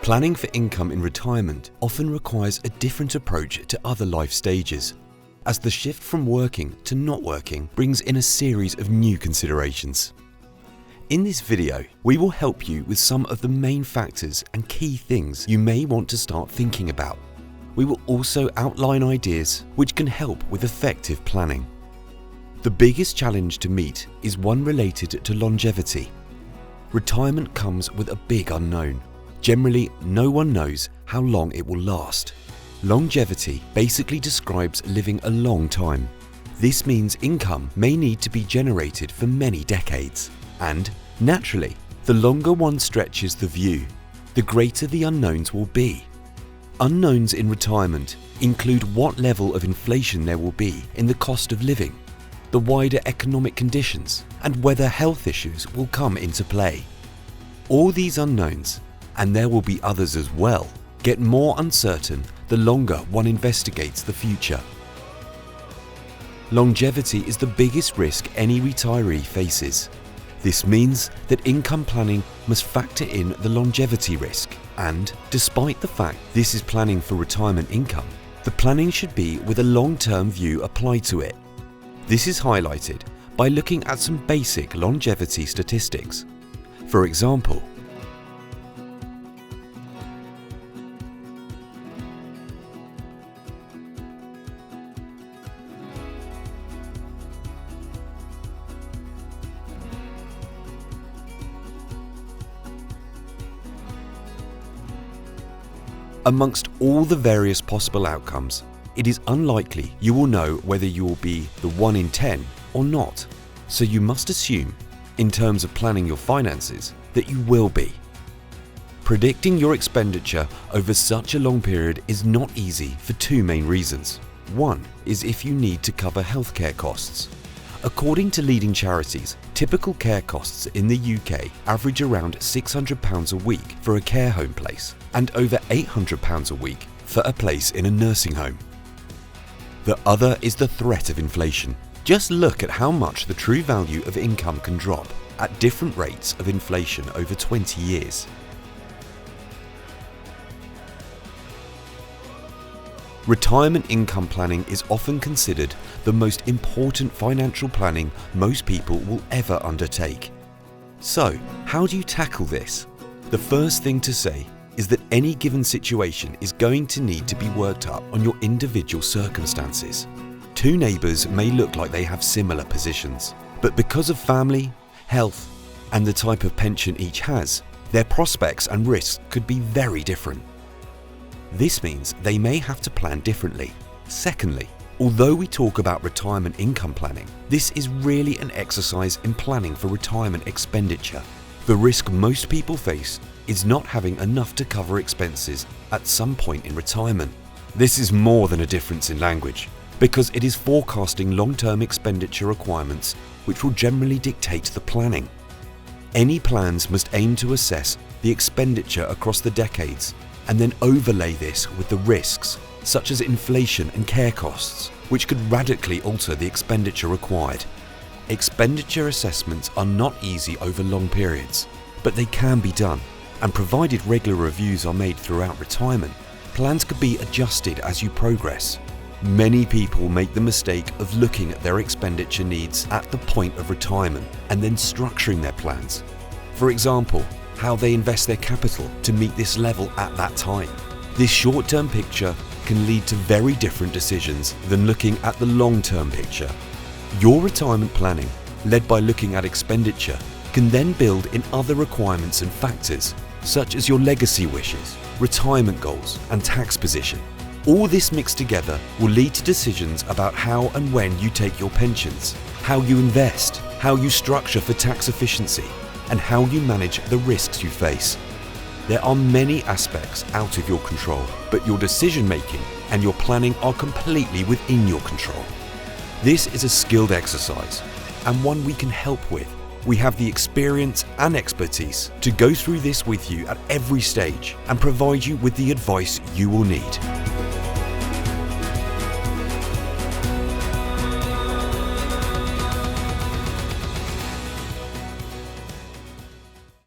Planning for income in retirement often requires a different approach to other life stages, as the shift from working to not working brings in a series of new considerations. In this video, we will help you with some of the main factors and key things you may want to start thinking about. We will also outline ideas which can help with effective planning. The biggest challenge to meet is one related to longevity. Retirement comes with a big unknown. Generally, no one knows how long it will last. Longevity basically describes living a long time. This means income may need to be generated for many decades. And, naturally, the longer one stretches the view, the greater the unknowns will be. Unknowns in retirement include what level of inflation there will be in the cost of living, the wider economic conditions, and whether health issues will come into play. All these unknowns, and there will be others as well, get more uncertain the longer one investigates the future. Longevity is the biggest risk any retiree faces. This means that income planning must factor in the longevity risk, and despite the fact this is planning for retirement income, the planning should be with a long-term view applied to it. This is highlighted by looking at some basic longevity statistics. For example, amongst all the various possible outcomes, it is unlikely you will know whether you will be the 1 in 10 or not. So you must assume, in terms of planning your finances, that you will be. Predicting your expenditure over such a long period is not easy for two main reasons. One is if you need to cover healthcare costs. According to leading charities, typical care costs in the UK average around £600 a week for a care home place and over £800 a week for a place in a nursing home. The other is the threat of inflation. Just look at how much the true value of income can drop at different rates of inflation over 20 years. Retirement income planning is often considered the most important financial planning most people will ever undertake. So, how do you tackle this? The first thing to say is that any given situation is going to need to be worked up on your individual circumstances. Two neighbours may look like they have similar positions, but because of family, health, and the type of pension each has, their prospects and risks could be very different. This means they may have to plan differently. Secondly, although we talk about retirement income planning, this is really an exercise in planning for retirement expenditure. The risk most people face is not having enough to cover expenses at some point in retirement. This is more than a difference in language, because it is forecasting long-term expenditure requirements which will generally dictate the planning. Any plans must aim to assess the expenditure across the decades and then overlay this with the risks, such as inflation and care costs, which could radically alter the expenditure required. Expenditure assessments are not easy over long periods, but they can be done, and provided regular reviews are made throughout retirement, plans could be adjusted as you progress. Many people make the mistake of looking at their expenditure needs at the point of retirement and then structuring their plans. For example, how they invest their capital to meet this level at that time. This short-term picture can lead to very different decisions than looking at the long-term picture. Your retirement planning, led by looking at expenditure, can then build in other requirements and factors, such as your legacy wishes, retirement goals, and tax position. All this mixed together will lead to decisions about how and when you take your pensions, how you invest, how you structure for tax efficiency, and how you manage the risks you face. There are many aspects out of your control, but your decision making and your planning are completely within your control. This is a skilled exercise, and one we can help with. We have the experience and expertise to go through this with you at every stage and provide you with the advice you will need.